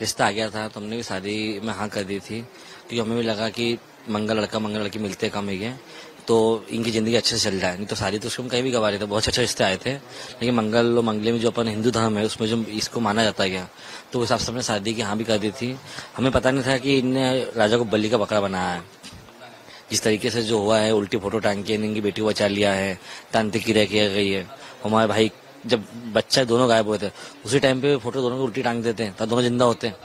रिश्ता आ गया था तो हमने भी शादी में हाँ कर दी थी, क्योंकि हमें भी लगा कि मंगल लड़की मिलते कम ही है, तो इनकी जिंदगी अच्छे से चल रहा है। नहीं तो शादी तो उसको हम कहीं भी गवा रहे थे, बहुत अच्छे रिश्ते आए थे, लेकिन मंगल और मंगले में जो अपन हिंदू धर्म है उसमें जो इसको माना जाता है, तो उस हिसाब से हमने शादी की हाँ भी कर दी थी। हमें पता नहीं था कि इनने राजा को बलि का बकरा बनाया है। जिस तरीके से जो हुआ है, उल्टी फोटो टांग के इनकी बेटी को बचा लिया है, तांत्रिक क्रिया की गई है। हमारे भाई जब बच्चा दोनों गायब हुए थे उसी टाइम पे फोटो दोनों को उल्टी टांग देते हैं, तब दोनों जिंदा होते हैं।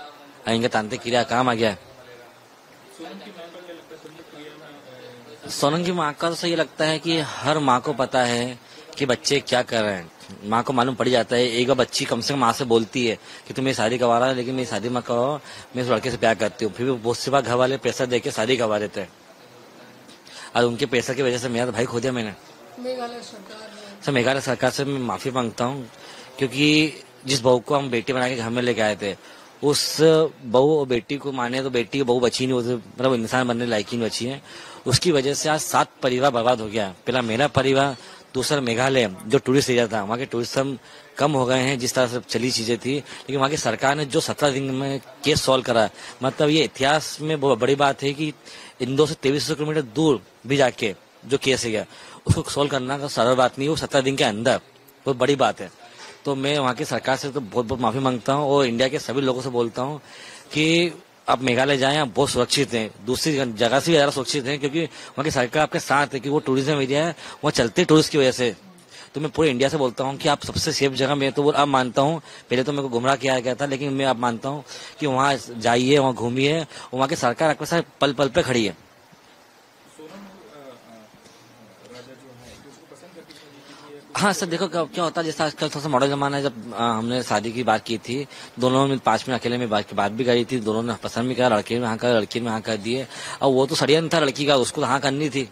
इनका तांत्रिक क्रिया काम आ गया है। सोनम की माँ का तो ये लगता है कि हर माँ को पता है कि बच्चे क्या कर रहे हैं, माँ को मालूम पड़ जाता है। एक बार बच्ची कम से कम माँ से बोलती है कि तुम मेरी शादी करवा रहा है, लेकिन मेरी शादी मत करो, मैं इस लड़के से प्यार करती हूँ। फिर भी बहुत सी बार घर वाले पैसा दे के शादी करवा देते हैं, और उनके पैसा की वजह से मेरा भाई खो दिया मैंने। मेघालय सरकार से मैं माफी मांगता हूँ, क्योंकि जिस बहू को हम बेटी बना के घर में लेके आए थे, उस बहू और बेटी को माने तो बेटी बहू बची नहीं, मतलब इंसान बनने लायक ही नहीं बची है। उसकी वजह से आज 7 परिवार बर्बाद हो गया। पहला मेरा परिवार, दूसरा मेघालय जो टूरिस्ट एरिया था, वहाँ के टूरिज्म कम हो गए हैं जिस तरह से चली चीजें थी। लेकिन वहाँ की सरकार ने जो 17 दिन में केस सॉल्व करा, मतलब ये इतिहास में बहुत बड़ी बात है कि इंदौर से 2300 किलोमीटर दूर भी जाके जो केस है उसको सॉल्व करना का सरल बात नहीं है, वो 17 दिन के अंदर बहुत बड़ी बात है। तो मैं वहाँ की सरकार से तो बहुत बहुत माफी मांगता हूँ, और इंडिया के सभी लोगों से बोलता हूँ कि आप मेघालय जाएं, आप बहुत सुरक्षित हैं, दूसरी जगह से भी ज्यादा सुरक्षित हैं, क्योंकि वहाँ की सरकार आपके साथ है, कि वो टूरिज्म एरिया है, वहाँ चलते टूरिस्ट की वजह से। तो मैं पूरे इंडिया से बोलता हूँ कि आप सबसे सेफ जगह, मैं तो अब मानता हूँ, पहले तो मेरे को गुमराह किया गया था, लेकिन मैं अब मानता हूँ कि वहाँ जाइए, वहाँ घूमिए, वहाँ की सरकार आपके साथ पल पल पे खड़ी है। हाँ सर, देखो क्या होता है, जैसे आजकल थोड़ा सा मॉडर्न जमाना है। जब हमने शादी की बात की थी, दोनों में 5 मिनट अकेले में बात भी करी थी, दोनों ने पसंद भी करा, लड़के में हाँ कर, लड़की में हाँ कर दिए। और वो तो सड़िया नहीं था लड़की का, उसको हाँ करनी थी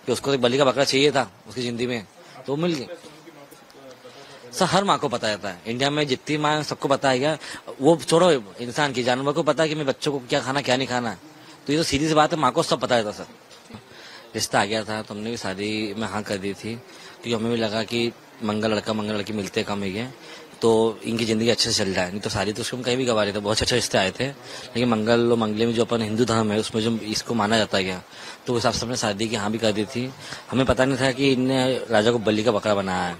कि उसको एक बलि का बकरा चाहिए था उसकी जिंदगी में, तो मिल गया। सर हर माँ को पता रहता है, इंडिया में जितनी माँ सबको पता है। वो छोड़ो, इंसान की, जानवर को पता है कि मेरे बच्चों को क्या खाना क्या नहीं खाना, तो ये तो सीधी सी बात है, माँ को सब पता रहता सर। रिश्ता आ गया था तो हमने भी शादी में हाँ कर दी थी, क्योंकि हमें भी लगा कि मंगल लड़की मिलते कम ही है, तो इनकी जिंदगी अच्छे से चल रहा है। नहीं तो शादी तो उसको हम कहीं भी गवा रहे थे, बहुत अच्छे रिश्ते आए थे, लेकिन मंगल और मंगले में जो अपन हिंदू धर्म है उसमें जो इसको माना जाता है, तो उस हिसाब से हमने शादी की हाँ भी कर दी थी। हमें पता नहीं था कि इनने राजा को बलि का बकरा बनाया है।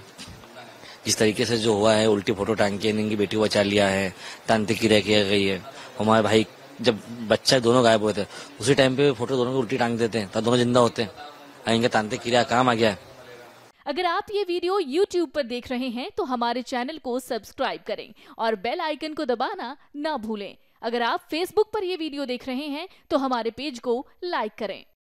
जिस तरीके से जो हुआ है, उल्टी फोटो टांग के इनकी बेटी को बचा लिया है, तांत्रिक क्रिया की गई है। हमारे भाई जब बच्चा दोनों गायब हुए थे उसी टाइम पे फोटो दोनों को उल्टी टांग देते हैं, तब दोनों जिंदा होते हैं। इनका तांत्रिक क्रिया काम आ गया है। अगर आप ये वीडियो YouTube पर देख रहे हैं तो हमारे चैनल को सब्सक्राइब करें और बेल आइकन को दबाना ना भूलें। अगर आप Facebook पर ये वीडियो देख रहे हैं तो हमारे पेज को लाइक करें।